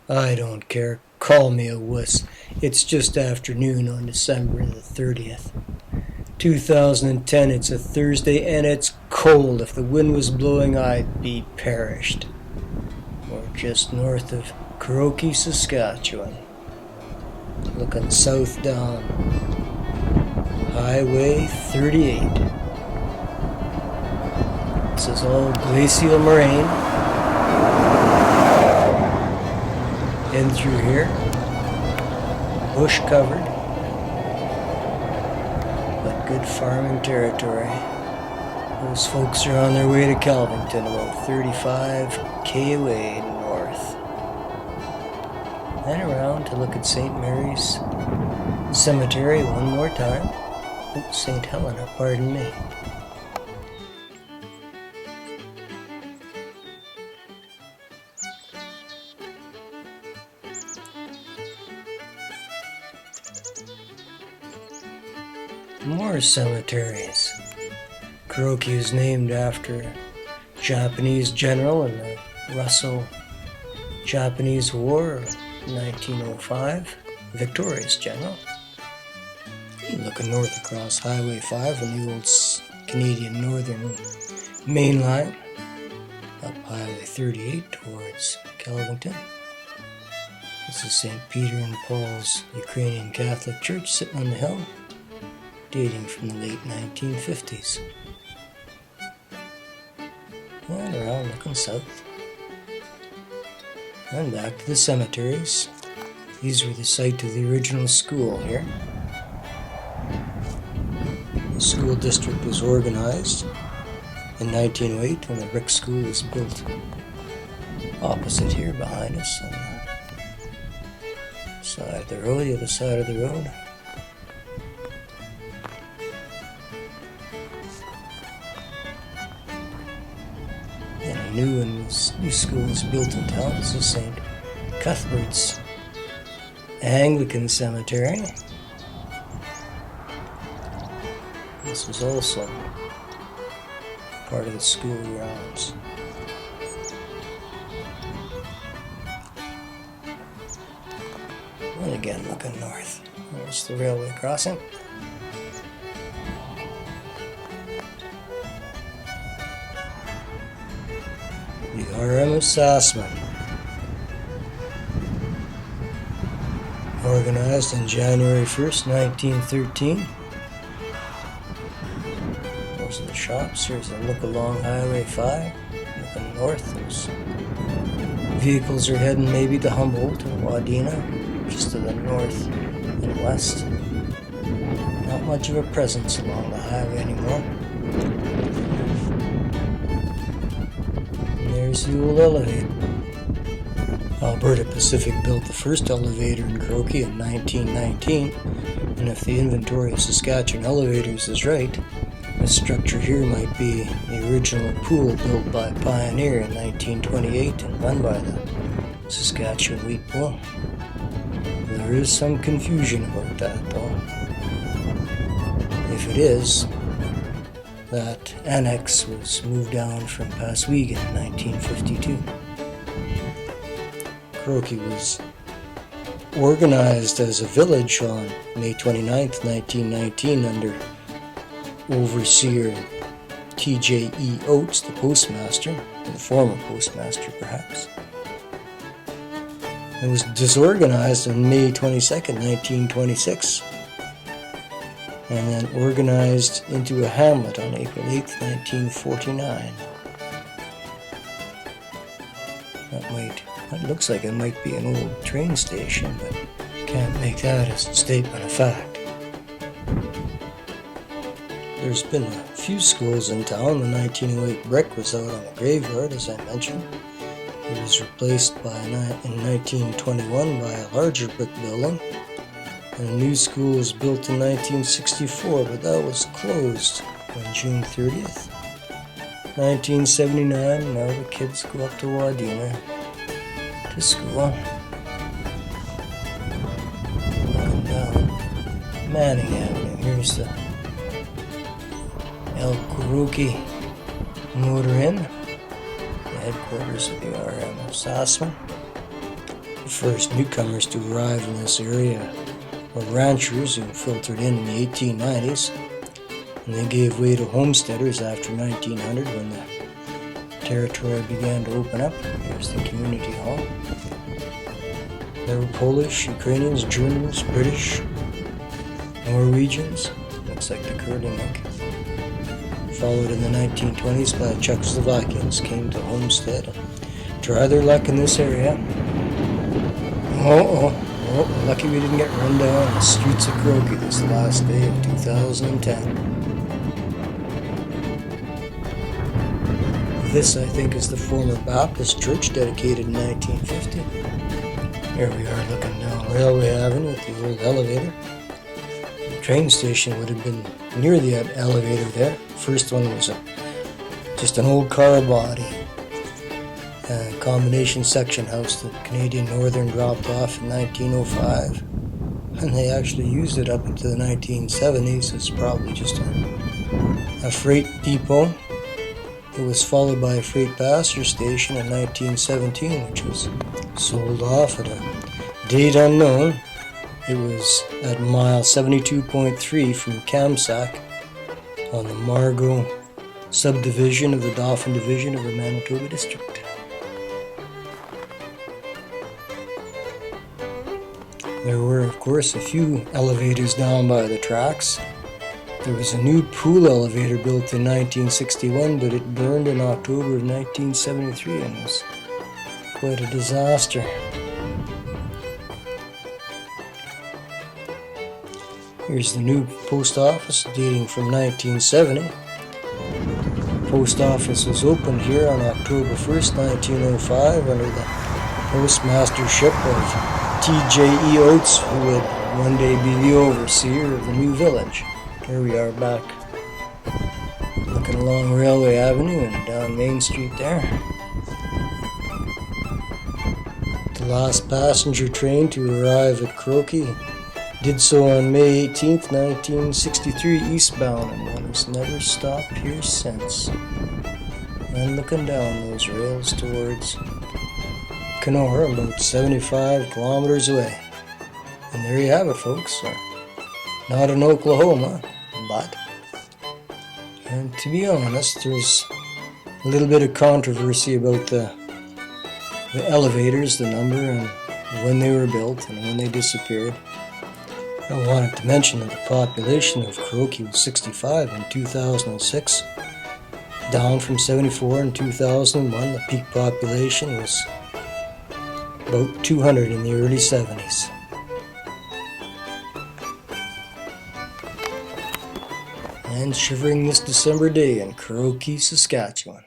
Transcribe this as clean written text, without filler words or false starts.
I don't care. Call me a wuss. It's just afternoon on December the 30th. 2010, it's a Thursday and it's cold. If the wind was blowing, I'd be perished. We're just north of Kuroki, Saskatchewan. Looking south down Highway 38. This is all glacial moraine. In through here, bush covered, but good farming territory. Those folks are on their way to Calvington, about 35k away north. Then around to look at St. Mary's Cemetery one more time. Oh, St. Helena, pardon me. More cemeteries. Kuroki is named after a Japanese general in the Russo-Japanese War of 1905, victorious general. Looking north across Highway 5 on the old Canadian Northern Main Line, up Highway 38 towards Calvington. This is St. Peter and Paul's Ukrainian Catholic Church sitting on the hill, dating from the late 1950s. And around looking south. And back to the cemeteries. These were the site of the original school here. The school district was organized in 1908 when the brick school was built opposite here behind us on the side of the road, the other side of the road. New school was built in town. This is St. Cuthbert's Anglican Cemetery. This was also part of the school grounds. And again, looking north. There's the railway crossing. The RM of Saskatchewan, organized on January 1st, 1913. Those are the shops. Here's a look along Highway 5, looking north. Those vehicles are heading maybe to Humboldt or Wadena, just to the north and west. Not much of a presence along the highway anymore. There's the old elevator. Alberta Pacific built the first elevator in Kuroki in 1919, and if the inventory of Saskatchewan elevators is right, this structure here might be the original pool built by Pioneer in 1928 and run by the Saskatchewan Wheat Pool. There is some confusion about that though. If it is, that annex was moved down from Paswegan in 1952. Kuroki was organized as a village on May 29, 1919 under overseer T.J.E. Oates, the postmaster, the former postmaster perhaps. It was disorganized on May 22, 1926. And then organized into a hamlet on April 8, 1949. That looks like it might be an old train station, but can't make that as a statement of fact. There's been a few schools in town. The 1908 brick was out on the graveyard, as I mentioned. It was replaced in 1921 by a larger brick building. And a new school was built in 1964, but that was closed on June 30th. 1979, now the kids go up to Wadena to school. Looking down Manning Avenue, here's the El Kuroki Motor Inn, the headquarters of the RM of Saskatchewan. The first newcomers to arrive in this area were ranchers who filtered in the 1890s, and they gave way to homesteaders after 1900 when the territory began to open up. Here's the community hall. There were Polish, Ukrainians, Germans, British, Norwegians. Looks like the curling rink. Followed in the 1920s by Czechoslovakians, came to homestead and try their luck in this area. Oh, lucky we didn't get run down on the streets of Kuroki this last day of 2010. This, I think, is the former Baptist church dedicated in 1950. Here we are looking down Railway Avenue at the old elevator. The train station would have been near the elevator there. First one was just an old car body. A combination section house that Canadian Northern dropped off in 1905. And they actually used it up into the 1970s. It's probably just a freight depot. It was followed by a freight passenger station in 1917, which was sold off at a date unknown. It was at mile 72.3 from Kamsack on the Margot subdivision of the Dauphin Division of the Manitoba District. There were, of course, a few elevators down by the tracks. There was a new pool elevator built in 1961, but it burned in October of 1973 and was quite a disaster. Here's the new post office dating from 1970. The post office was opened here on October 1st, 1905 under the postmastership of T.J.E. Oates, who would one day be the overseer of the new village. Here we are back looking along Railway Avenue and down Main Street there. The last passenger train to arrive at Kuroki did so on May 18th, 1963 eastbound, and one has never stopped here since. And looking down those rails towards Kenora, about 75 kilometers away. And there you have it, folks. Not in Oklahoma, but, and to be honest, there's a little bit of controversy about the elevators, the number, and when they were built and when they disappeared. I wanted to mention that the population of Kuroki was 65 in 2006, down from 74 in 2001. The peak population was about 200 in the early 70s. And shivering this December day in Kuroki, Saskatchewan.